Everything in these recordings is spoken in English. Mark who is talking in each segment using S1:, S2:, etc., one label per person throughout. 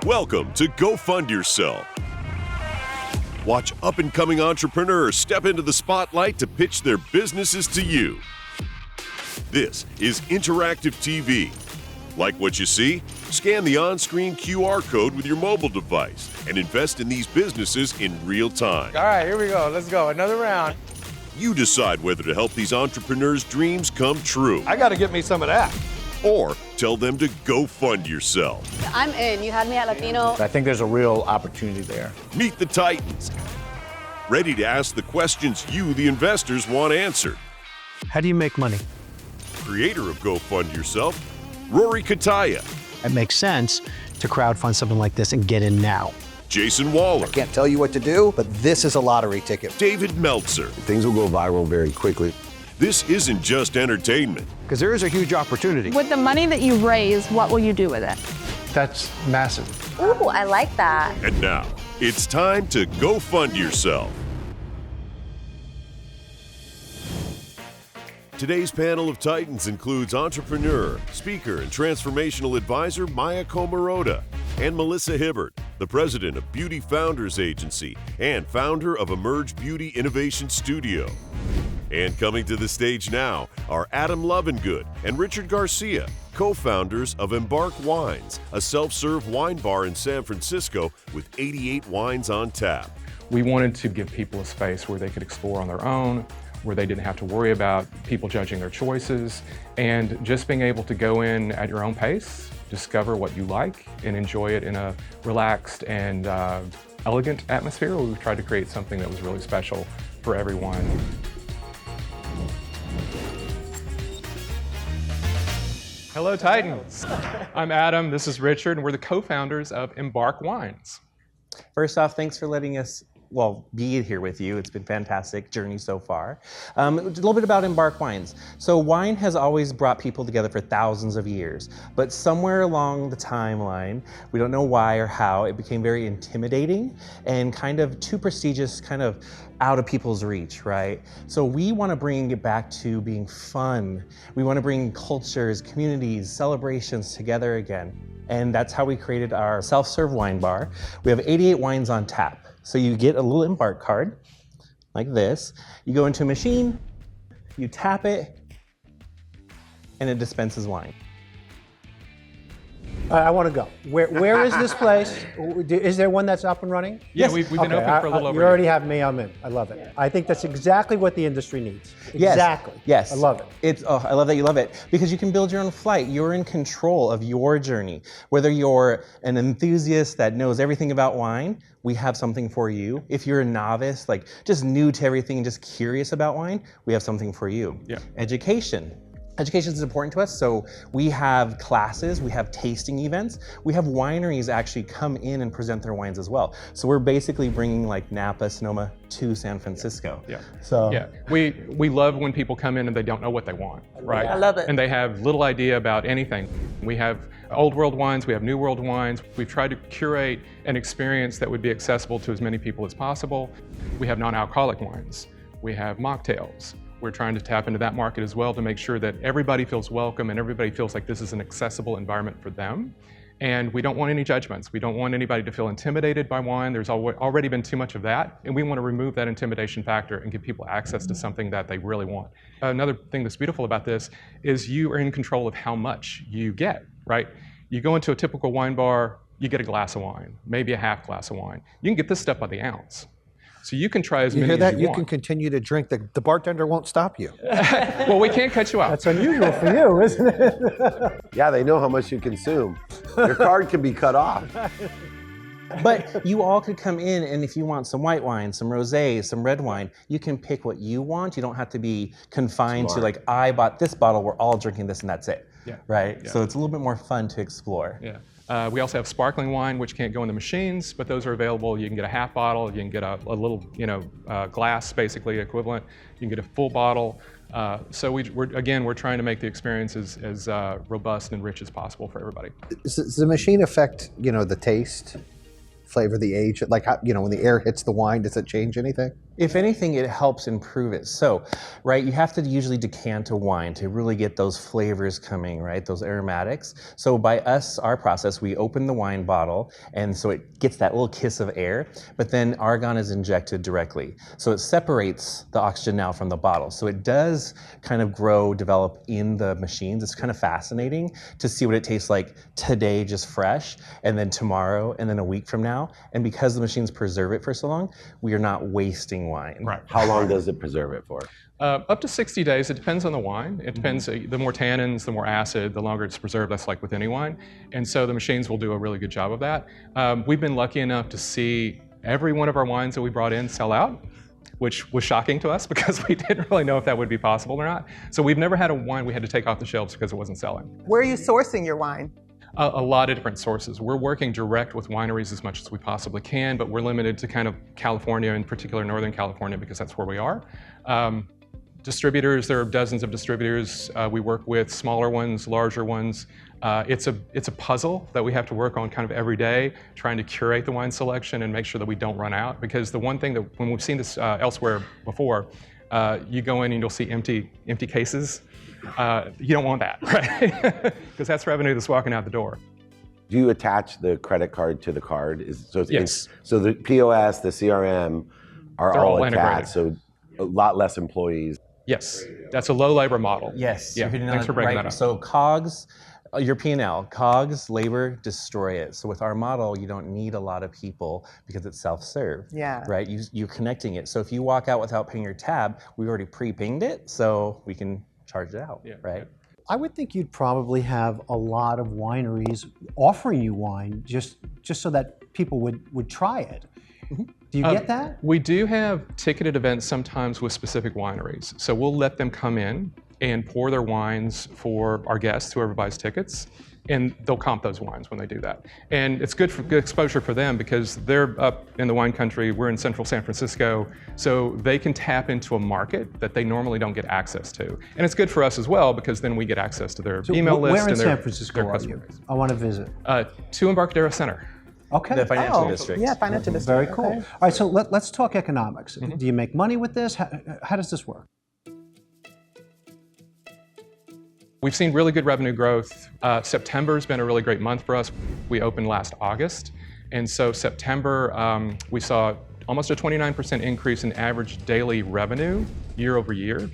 S1: Welcome to Go Fund Yourself. Watch up-and-coming entrepreneurs step into the spotlight to pitch their businesses to you. This is interactive TV. Like what you see? Scan the on-screen QR code with your mobile device and invest in these businesses in real time.
S2: All right, here we go. Let's go. Another round.
S1: You decide whether to help these entrepreneurs' dreams come true
S2: I got to get me some of that.
S1: or tell them to go fund yourself.
S3: I'm in. You had me at Latino.
S4: I think there's a real opportunity there.
S1: Meet the Titans. Ready to ask the questions you, the investors, want answered.
S5: How do you make money?
S1: Creator of Go Fund Yourself, Rory Kataya.
S5: It makes sense to crowdfund something like this and get in now.
S1: Jason Waller.
S6: Can't tell you what to do, but this is a lottery ticket.
S1: David Meltzer.
S7: Things will go viral very quickly.
S1: This isn't just entertainment.
S2: Because there is a huge opportunity.
S8: With the money that you raise, what will you do with it?
S2: That's massive.
S3: Ooh, I like that.
S1: And now, it's time to go fund yourself. Today's panel of Titans includes entrepreneur, speaker, and transformational advisor Maya Komaroda, and Melissa Hibbert, the president of Beauty Founders Agency and founder of Emerge Beauty Innovation Studio. And coming to the stage now are Adam Lovingood and Richard Garcia, co-founders of Embarc Wines, a self-serve wine bar in San Francisco with 88 wines on tap.
S9: We wanted to give people a space where they could explore on their own, where they didn't have to worry about people judging their choices, and just being able to go in at your own pace, discover what you like, and enjoy it in a relaxed and elegant atmosphere. We've tried to create something that was really special for everyone. Hello, Titans. I'm Adam, this is Richard, and we're the co-founders of Embarc Wines.
S10: First off, thanks for letting us, be here with you. It's been a fantastic journey so far. A little bit about Embarc Wines. So wine has always brought people together for thousands of years, but somewhere along the timeline, we don't know why or how, it became very intimidating and kind of too prestigious, kind of out of people's reach, right? So we want to bring it back to being fun. We want to bring cultures, communities, celebrations together again. And that's how we created our self-serve wine bar. We have 88 wines on tap. So you get a little Embarc card, like this. You go into a machine, you tap it, and it dispenses wine.
S11: I want to go. Where is this place? Is there one that's up and running?
S9: Yeah, we've been open for a little over
S11: You already have me, I'm in. I love it. I think that's exactly what the industry needs. Exactly.
S10: Yes.
S11: I love it.
S10: I love that you love it, because you can build your own flight. You're in control of your journey. Whether you're an enthusiast that knows everything about wine, we have something for you. If you're a novice, like just new to everything and just curious about wine, we have something for you.
S9: Yeah.
S10: Education. Education is important to us, so we have classes, we have tasting events, we have wineries actually come in and present their wines as well. So we're basically bringing like Napa, Sonoma to San Francisco.
S9: Yeah.
S10: So
S9: yeah, we love when people come in and they don't know what they want, right?
S3: I love it.
S9: And they have little idea about anything. We have old world wines, we have new world wines. We've tried to curate an experience that would be accessible to as many people as possible. We have non-alcoholic wines. We have mocktails. We're trying to tap into that market as well to make sure that everybody feels welcome and everybody feels like this is an accessible environment for them. And we don't want any judgments. We don't want anybody to feel intimidated by wine. There's already been too much of that, and we want to remove that intimidation factor and give people access to something that they really want. Another thing that's beautiful about this is you are in control of how much you get, right? You go into a typical wine bar, you get a glass of wine, maybe a half glass of wine. You can get this stuff by the ounce. So you can try as many as you want.
S11: You hear that? You can continue to drink. The bartender won't stop you.
S9: Well, we can't cut you out.
S11: That's unusual for you, isn't it?
S7: Yeah, they know how much you consume. Your card can be cut off.
S10: But you all could come in, and if you want some white wine, some rosé, some red wine, you can pick what you want. You don't have to be confined to like, I bought this bottle, we're all drinking this and that's it.
S9: Yeah.
S10: Right?
S9: Yeah.
S10: So it's a little bit more fun to explore.
S9: Yeah. We also have sparkling wine, which can't go in the machines, but those are available. You can get a half bottle, you can get a little, glass, basically equivalent. You can get a full bottle. So we're trying to make the experience as robust and rich as possible for everybody.
S6: Does the machine affect, the taste, flavor, the age? Like, when the air hits the wine, does it change anything?
S10: If anything, it helps improve it. So, right, you have to usually decant a wine to really get those flavors coming, right, those aromatics. So by us, our process, we open the wine bottle, and so it gets that little kiss of air, but then argon is injected directly. So it separates the oxygen now from the bottle. So it does kind of grow, develop in the machines. It's kind of fascinating to see what it tastes like today, just fresh, and then tomorrow, and then a week from now. And because the machines preserve it for so long, we are not wasting wine.
S9: Right.
S7: How long does it preserve it for?
S9: Up to 60 days. It depends on the wine. It depends. The more tannins, the more acid, the longer it's preserved. That's like with any wine. And so the machines will do a really good job of that. We've been lucky enough to see every one of our wines that we brought in sell out, which was shocking to us because we didn't really know if that would be possible or not. So we've never had a wine we had to take off the shelves because it wasn't selling.
S12: Where are you sourcing your wine?
S9: A lot of different sources. We're working direct with wineries as much as we possibly can, but we're limited to kind of California, in particular Northern California, because that's where we are. Distributors, there are dozens of distributors. We work with smaller ones, larger ones. It's a puzzle that we have to work on kind of every day, trying to curate the wine selection and make sure that we don't run out. Because the one thing that, when we've seen this elsewhere before, you go in and you'll see empty cases. You don't want that, right? Because that's revenue that's walking out the door.
S7: Do you attach the credit card to the card?
S9: Yes.
S7: So the POS, the CRM are
S9: They're all
S7: attached, so a lot less employees.
S9: Yes, that's a low labor model.
S10: Yes,
S9: Yeah, thanks for bringing that up.
S10: So COGS, your P&L, COGS, labor, destroy it. So with our model, you don't need a lot of people because it's self-serve.
S12: Yeah.
S10: Right, you're connecting it. So if you walk out without paying your tab, we already pre-pinged it, so we can charge it out, right?
S11: I would think you'd probably have a lot of wineries offering you wine just so that people would try it. Do you get that?
S9: We do have ticketed events sometimes with specific wineries. So we'll let them come in and pour their wines for our guests, whoever buys tickets, and they'll comp those wines when they do that. And it's good exposure for them because they're up in the wine country, we're in central San Francisco, so they can tap into a market that they normally don't get access to. And it's good for us as well because then we get access to their email list
S11: where in
S9: and
S11: San Francisco are
S9: customer
S11: you?
S9: base.
S11: I want to visit.
S9: To Embarcadero Center.
S11: Okay.
S10: The financial district.
S12: Yeah, financial district.
S11: Very cool.
S12: Okay.
S11: All right, so let's talk economics. Do you make money with this? How does this work?
S9: We've seen really good revenue growth. September's been a really great month for us. We opened last August, and so September we saw almost a 29% increase in average daily revenue year over year,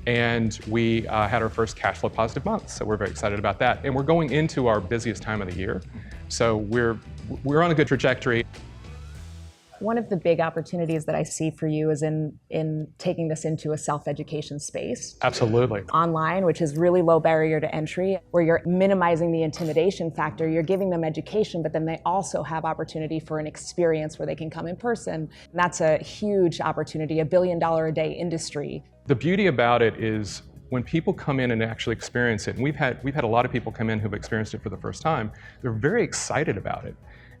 S9: and we had our first cash flow positive month, so we're very excited about that. And we're going into our busiest time of the year, so we're on a good trajectory.
S13: One of the big opportunities that I see for you is in taking this into a self-education space.
S9: Absolutely.
S13: Online, which is really low barrier to entry, where you're minimizing the intimidation factor, you're giving them education, but then they also have opportunity for an experience where they can come in person. And that's a huge opportunity, $1 billion a day industry.
S9: The beauty about it is when people come in and actually experience it, and we've had a lot of people come in who've experienced it for the first time, they're very excited about it.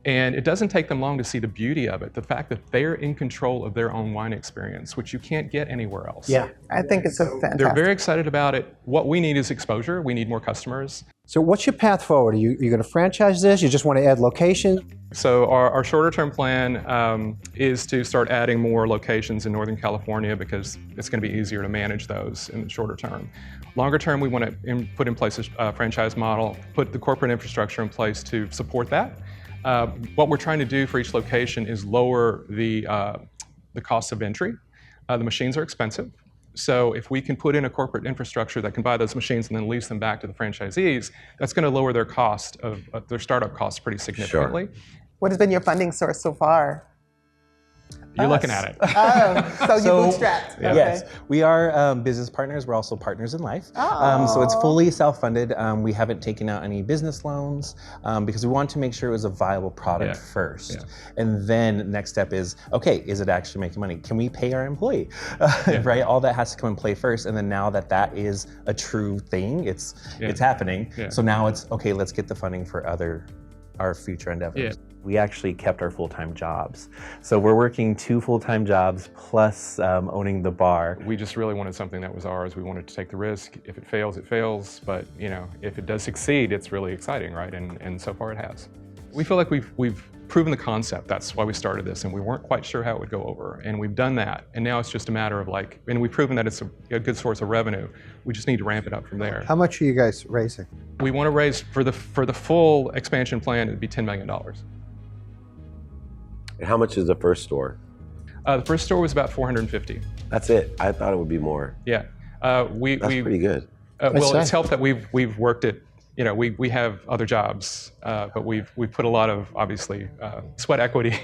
S9: And it doesn't take them long to see the beauty of it, the fact that they're in control of their own wine experience, which you can't get anywhere else.
S11: Yeah.
S12: I think it's a fantastic.
S9: They're very excited about it. What we need is exposure. We need more customers.
S11: So what's your path forward? Are you going to franchise this? You just want to add locations?
S9: So our shorter term plan is to start adding more locations in Northern California because it's going to be easier to manage those in the shorter term. Longer term, we want to put in place a franchise model, put the corporate infrastructure in place to support that. What we're trying to do for each location is lower the cost of entry. The machines are expensive. So if we can put in a corporate infrastructure that can buy those machines and then lease them back to the franchisees, that's going to lower their cost of their startup costs pretty significantly.
S7: Sure.
S12: What has been your funding source so far?
S9: You're looking at it.
S12: Oh, so you bootstrapped.
S9: Yeah.
S12: Okay.
S10: Yes, we are business partners. We're also partners in life. So it's fully self-funded. We haven't taken out any business loans because we want to make sure it was a viable product first. Yeah. And then next step is, okay, is it actually making money? Can we pay our employee? Right? All that has to come in play first. And then now that is a true thing, it's happening. Yeah. So now it's, okay, let's get the funding for our future endeavors.
S9: Yeah.
S14: We actually kept our full-time jobs. So we're working 2 full-time jobs plus owning the bar.
S9: We just really wanted something that was ours. We wanted to take the risk. If it fails, it fails. But if it does succeed, it's really exciting, right? And so far it has. We feel like we've proven the concept. That's why we started this, and we weren't quite sure how it would go over. And we've done that, and now it's just a matter of like, and we've proven that it's a good source of revenue. We just need to ramp it up from there.
S6: How much are you guys raising?
S9: We want to raise, for the full expansion plan, it'd be $10 million.
S7: And how much is the first store?
S9: The first store was about 450.
S7: That's it. I thought it would be more.
S9: Yeah.
S7: That's pretty good.
S9: Well, it's helped that we've worked it. You know, we have other jobs, but we've put a lot of, obviously, sweat equity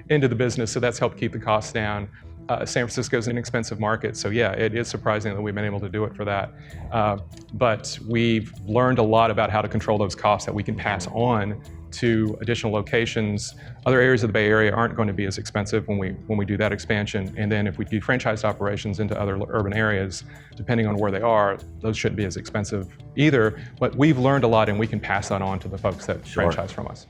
S9: into the business, so that's helped keep the costs down. San Francisco is an inexpensive market, so yeah, it is surprising that we've been able to do it for that. But we've learned a lot about how to control those costs that we can pass on to additional locations. Other areas of the Bay Area aren't going to be as expensive when we do that expansion. And then if we do franchised operations into other urban areas, depending on where they are, those shouldn't be as expensive either. But we've learned a lot, and we can pass that on to the folks that franchise from us.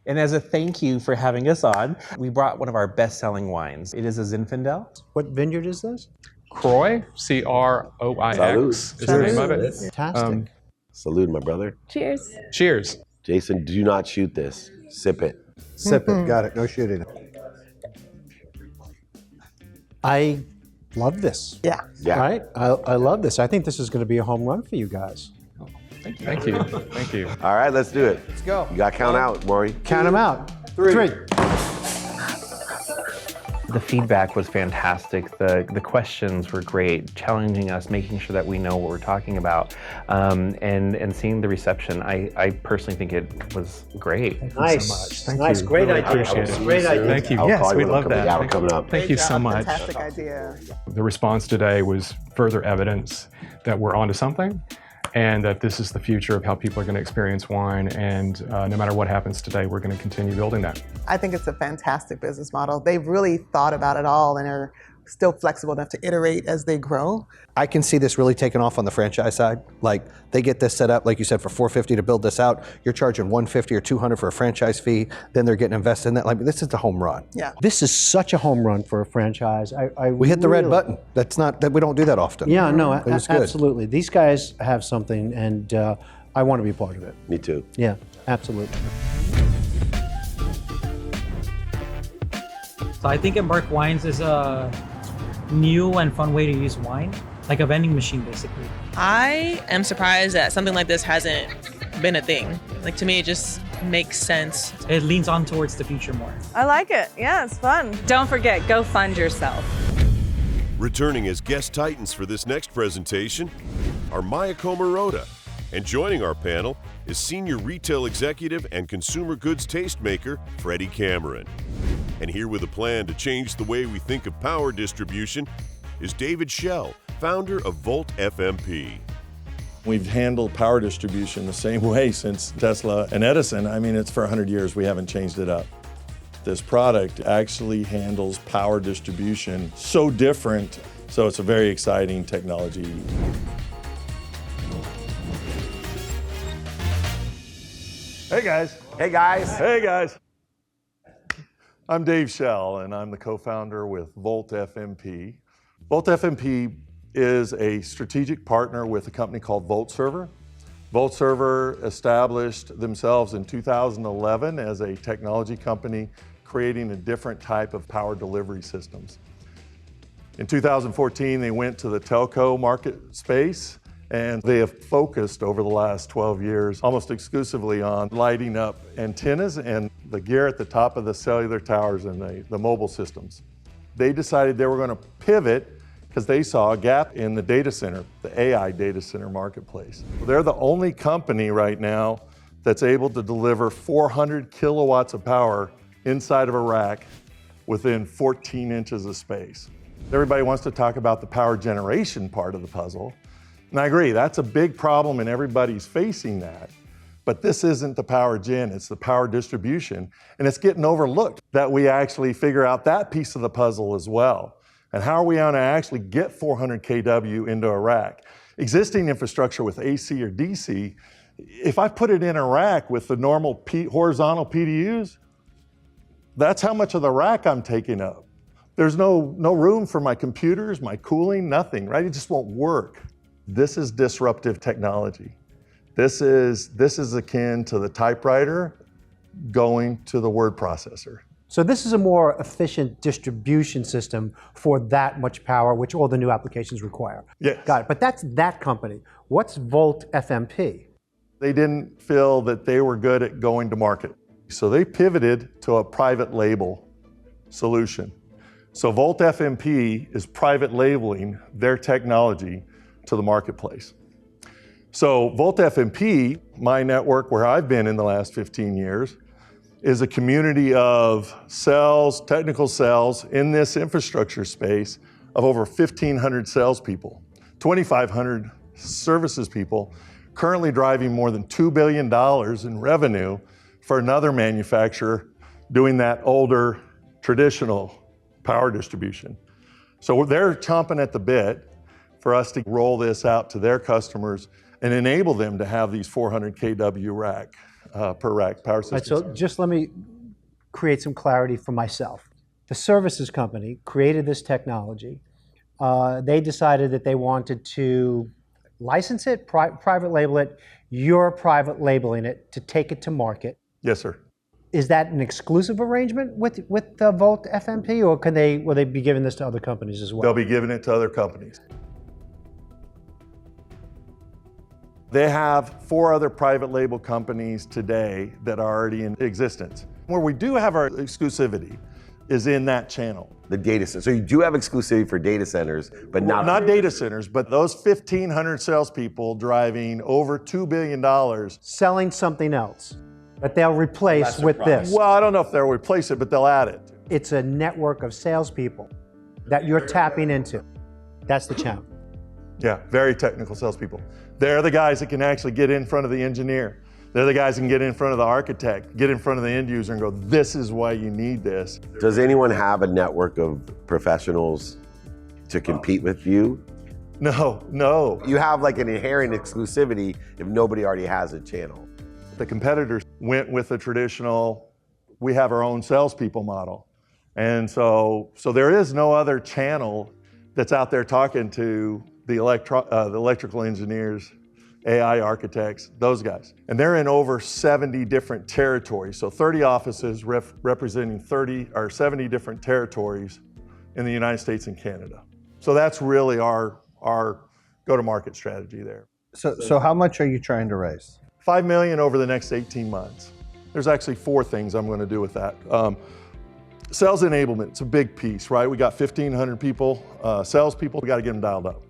S10: And as a thank you for having us on, we brought one of our best-selling wines. It is a Zinfandel.
S11: What vineyard is this?
S9: Croix, C-R-O-I-X is the name of it.
S11: Fantastic.
S7: Salute, my brother.
S3: Cheers.
S9: Cheers.
S7: Jason, do not shoot this. Sip it.
S6: Sip it. Got it. No shooting.
S11: I love this.
S12: Yeah.
S7: Yeah.
S11: Right? I love this. I think this is going to be a home run for you guys.
S9: Thank you. Thank you.
S7: All right, let's do it.
S6: Let's go.
S7: You got to count out, Maury.
S11: Count them out. Three.
S14: The feedback was fantastic. The questions were great, challenging us, making sure that we know what we're talking about, and seeing the reception. I personally think it was great.
S11: Nice. Nice. Great idea.
S9: Appreciate it.
S11: Great idea.
S9: Thank you.
S7: Yes,
S9: we love that.
S7: Coming up.
S9: Thank you so much.
S12: Fantastic idea.
S9: The response today was further evidence that we're onto something, and that this is the future of how people are going to experience wine. And no matter what happens today, we're going to continue building that.
S12: I think it's a fantastic business model. They've really thought about it all and are still flexible enough to iterate as they grow.
S6: I can see this really taking off on the franchise side. Like they get this set up, like you said, for $450 to build this out. You're charging $150 or $200 for a franchise fee. Then they're getting invested in that. Like this is the home run.
S12: Yeah.
S11: This is such a home run for a franchise.
S6: We hit the red button. That's not that we don't do that often.
S11: Yeah, no,
S6: It was good.
S11: absolutely. These guys have something, and I want to be part of it.
S7: Me too.
S11: Yeah, absolutely.
S15: So I think Embarc Wines is a new and fun way to use wine, like a vending machine, basically.
S16: I am surprised that something like this hasn't been a thing. Like, to me, it just makes sense.
S15: It leans on towards the future more.
S8: I like it. Yeah, it's fun.
S3: Don't forget, go fund yourself.
S1: Returning as guest titans for this next presentation are Mayako Murota, and joining our panel is Senior Retail Executive and Consumer Goods Tastemaker Freddie Cameron. And here with a plan to change the way we think of power distribution is David Schell, founder of Volt FMP.
S17: We've handled power distribution the same way since Tesla and Edison. I mean, it's for 100 years, we haven't changed it up. This product actually handles power distribution so different, so it's a very exciting technology. Hey guys.
S7: Hey guys.
S17: Hey guys. I'm Dave Schell, and I'm the co-founder with Volt FMP. Volt FMP is a strategic partner with a company called Volt Server. Volt Server established themselves in 2011 as a technology company creating a different type of power delivery systems. In 2014, they went to the telco market space, and they have focused over the last 12 years almost exclusively on lighting up antennas and the gear at the top of the cellular towers and the mobile systems. They decided they were going to pivot because they saw a gap in the data center, the AI data center marketplace. They're the only company right now that's able to deliver 400 kilowatts of power inside of a rack within 14 inches of space. Everybody wants to talk about the power generation part of the puzzle. And I agree, that's a big problem and everybody's facing that. But this isn't the power gen, it's the power distribution. And it's getting overlooked that we actually figure out that piece of the puzzle as well. And how are we going to actually get 400 kW into a rack? Existing infrastructure with AC or DC, if I put it in a rack with the normal horizontal PDUs, that's how much of the rack I'm taking up. There's no room for my computers, my cooling, nothing, right? It just won't work. This is disruptive technology. This is akin to the typewriter going to the word processor.
S11: So this is a more efficient distribution system for that much power, which all the new applications require.
S17: Yes.
S11: Got it. But that's that company. What's Volt FMP?
S17: They didn't feel that they were good at going to market. So they pivoted to a private label solution. So Volt FMP is private labeling their technology to the marketplace. So Volt FMP, my network where I've been in the last 15 years, is a community of sales, technical sales in this infrastructure space of over 1,500 salespeople, 2,500 services people, currently driving more than $2 billion in revenue for another manufacturer doing that older traditional power distribution. So they're chomping at the bit for us to roll this out to their customers and enable them to have these 400 kW rack per rack power systems.
S11: Right, so just let me create some clarity for myself. The services company created this technology. They decided that they wanted to license it, private label it. You're private labeling it to take it to market.
S17: Yes, sir.
S11: Is that an exclusive arrangement with Volt FMP, or will they be giving this to other companies as well?
S17: They'll be giving it to other companies. They have 4 other private label companies today that are already in existence. Where we do have our exclusivity is in that channel.
S7: The data center. So you do have exclusivity for data centers, but
S17: not data centers, but those 1,500 salespeople driving over $2 billion.
S11: Selling something else that they'll replace with this.
S17: Well, I don't know if they'll replace it, but they'll add it.
S11: It's a network of salespeople that you're tapping into. That's the channel.
S17: Yeah, very technical salespeople. They're the guys that can actually get in front of the engineer. They're the guys that can get in front of the architect, get in front of the end user and go, this is why you need this.
S7: Does anyone have a network of professionals to compete with you?
S17: No, no.
S7: You have like an inherent exclusivity if nobody already has a channel.
S17: The competitors went with the traditional, we have our own salespeople model. And so there is no other channel that's out there talking to the electrical engineers, AI architects, those guys. And they're in over 70 different territories. So 30 offices representing 70 different territories in the United States and Canada. So that's really our go-to-market strategy there.
S6: So how much are you trying to raise?
S17: $5 million over the next 18 months. There's actually 4 things I'm going to do with that. Sales enablement, it's a big piece, right? We got 1,500 people, salespeople, we got to get them dialed up.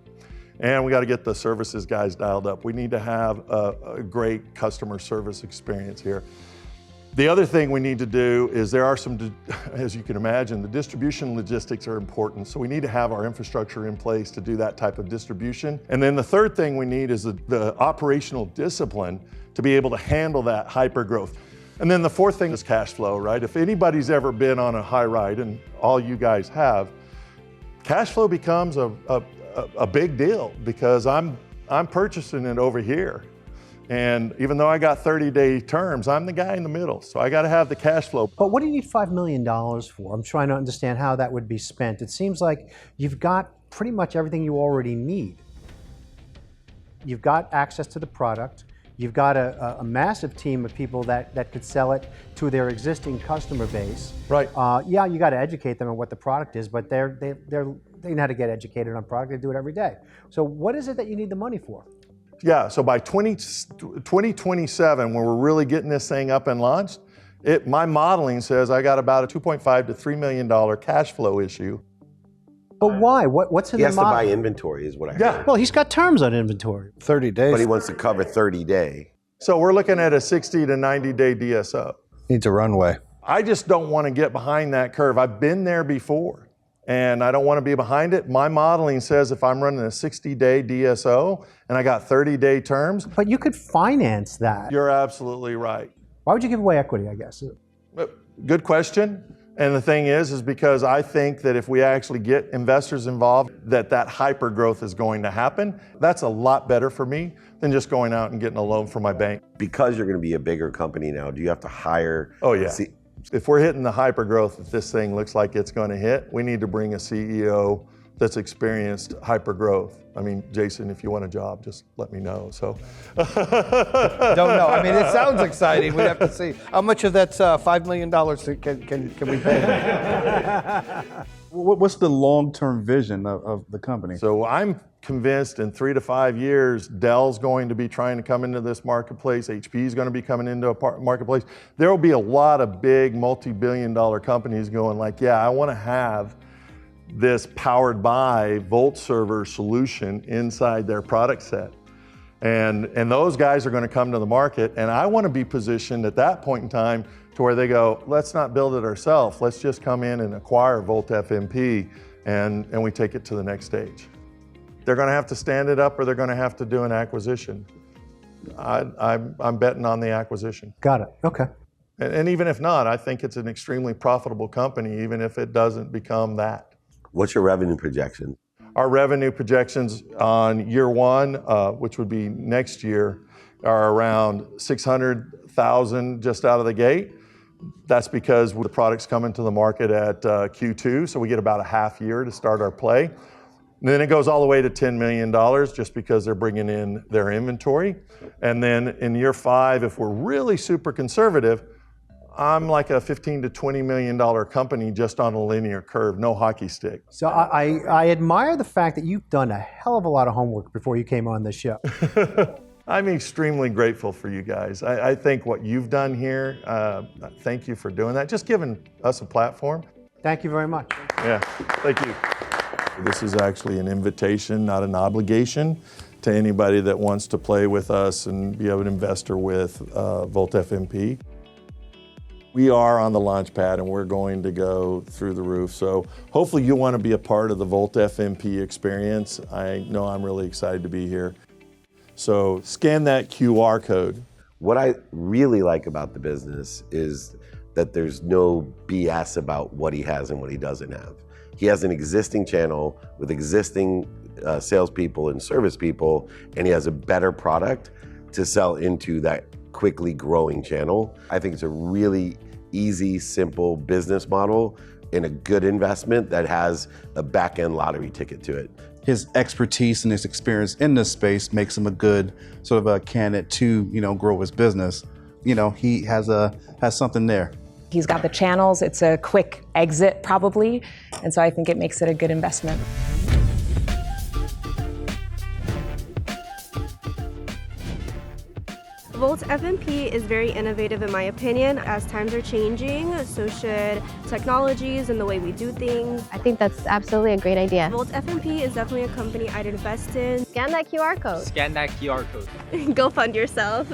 S17: And we got to get the services guys dialed up. We need to have a great customer service experience here. The other thing we need to do is there are some, as you can imagine, the distribution logistics are important. So we need to have our infrastructure in place to do that type of distribution. And then the third thing we need is the operational discipline to be able to handle that hyper growth. And then the fourth thing is cash flow, right? If anybody's ever been on a high ride, and all you guys have, cash flow becomes a big deal because I'm purchasing it over here. And even though I got 30-day terms, I'm the guy in the middle. So I got to have the cash flow.
S11: But what do you need $5 million for? I'm trying to understand how that would be spent. It seems like you've got pretty much everything you already need. You've got access to the product. You've got a massive team of people that could sell it to their existing customer base.
S17: Right.
S11: Yeah, you got to educate them on what the product is, but they know how to get educated on product. They do it every day. So what is it that you need the money for?
S17: Yeah, so by 2027, when we're really getting this thing up and launched, my modeling says I got about a $2.5 to $3 million cash flow issue.
S11: But why? What's in the model?
S7: He has to buy inventory is what I heard.
S17: Yeah.
S11: Well, he's got terms on inventory.
S6: 30 days.
S7: But he wants to cover 30-day.
S17: So we're looking at a 60 to 90-day DSO.
S6: Needs a runway.
S17: I just don't want to get behind that curve. I've been there before, and I don't want to be behind it. My modeling says if I'm running a 60-day DSO and I got 30-day terms.
S11: But you could finance that.
S17: You're absolutely right.
S11: Why would you give away equity, I guess?
S17: Good question. And the thing is because I think that if we actually get investors involved, that hyper growth is going to happen. That's a lot better for me than just going out and getting a loan from my bank.
S7: Because you're going to be a bigger company now, do you have to hire?
S17: Oh yeah. If we're hitting the hyper growth that this thing looks like it's going to hit, we need to bring a CEO that's experienced hyper growth. I mean, Jason, if you want a job, just let me know. So,
S6: Don't know. I mean, it sounds exciting. We'd have to see how much of that's $5 million can we pay.
S18: What's the long-term vision of the company?
S17: So I'm convinced in 3 to 5 years, Dell's going to be trying to come into this marketplace. HP is going to be coming into a marketplace. There will be a lot of big multi-billion-dollar companies going like, yeah, I want to have this powered by Volt server solution inside their product set. And those guys are going to come to the market, and I want to be positioned at that point in time to where they go, let's not build it ourselves, let's just come in and acquire Volt FMP, and we take it to the next stage. They're going to have to stand it up, or they're going to have to do an acquisition. I'm betting on the acquisition.
S11: Got it, okay.
S17: And even if not, I think it's an extremely profitable company, even if it doesn't become that.
S7: What's your revenue projection?
S17: Our revenue projections on year one, which would be next year, are around 600,000 just out of the gate. That's because the product's coming to the market at Q2, so we get about a half year to start our play. And then it goes all the way to $10 million just because they're bringing in their inventory. And then in year 5, if we're really super conservative, I'm like a $15 to $20 million company just on a linear curve, no hockey stick.
S11: So I admire the fact that you've done a hell of a lot of homework before you came on this show.
S17: I'm extremely grateful for you guys. I think what you've done here, thank you for doing that, just giving us a platform.
S11: Thank you very much.
S17: Yeah, thank you. This is actually an invitation, not an obligation, to anybody that wants to play with us and be an investor with Volt FMP. We are on the launch pad and we're going to go through the roof. So hopefully you want to be a part of the Volt FMP experience. I know I'm really excited to be here. So scan that QR code.
S7: What I really like about the business is that there's no BS about what he has and what he doesn't have. He has an existing channel with existing salespeople and service people, and he has a better product to sell into that quickly growing channel. I think it's a really easy, simple business model and a good investment that has a back-end lottery ticket to it.
S18: His expertise and his experience in this space makes him a good sort of a candidate to, grow his business. He has something there.
S13: He's got the channels, it's a quick exit probably, and so I think it makes it a good investment.
S19: Volt FMP is very innovative in my opinion. As times are changing, so should technologies and the way we do things.
S20: I think that's absolutely a great idea.
S19: Volt FMP is definitely a company I'd invest in.
S20: Scan that QR code.
S21: Scan that QR code.
S19: Go fund yourself.